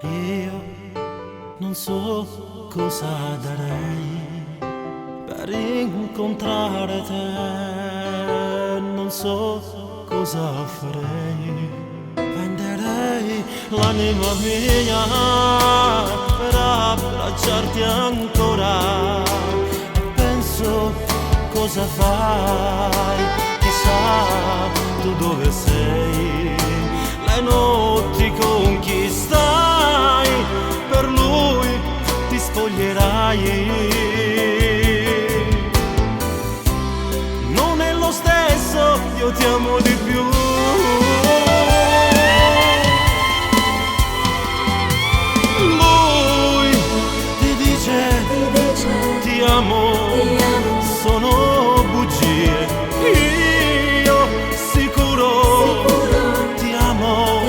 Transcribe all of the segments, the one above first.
Io non so cosa darei per incontrare te, non so cosa farei. Venderei l'anima mia per abbracciarti ancora. Penso cosa fai, chissà tu dove sei. Le notti con chi stai, per lui ti spoglierai. Non è lo stesso, io ti amo di più. Lui ti dice ti amo, sono bugie. Io sicuro ti amo,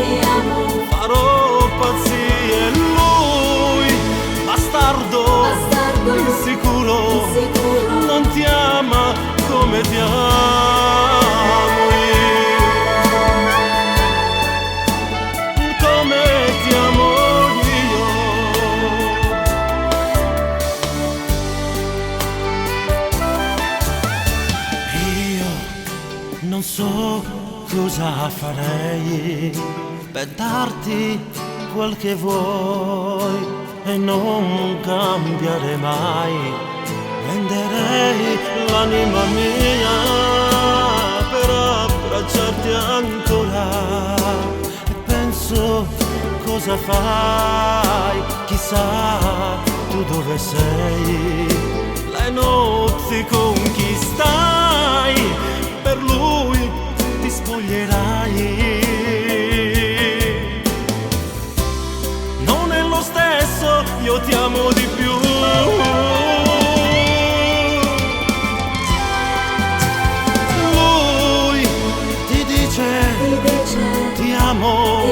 farò pazzie. Lui bastardo, insicuro, non ti ama come ti amo io, come ti amo io. Io non so cosa farei per darti quel che vuoi e non cambiare mai. Venderei l'anima mia per abbracciarti ancora. E penso cosa fai, chissà tu dove sei. Le notti con chi stai, per lui ti spoglierai. Non è lo stesso, io ti amo di più. Lui ti dice ti amo,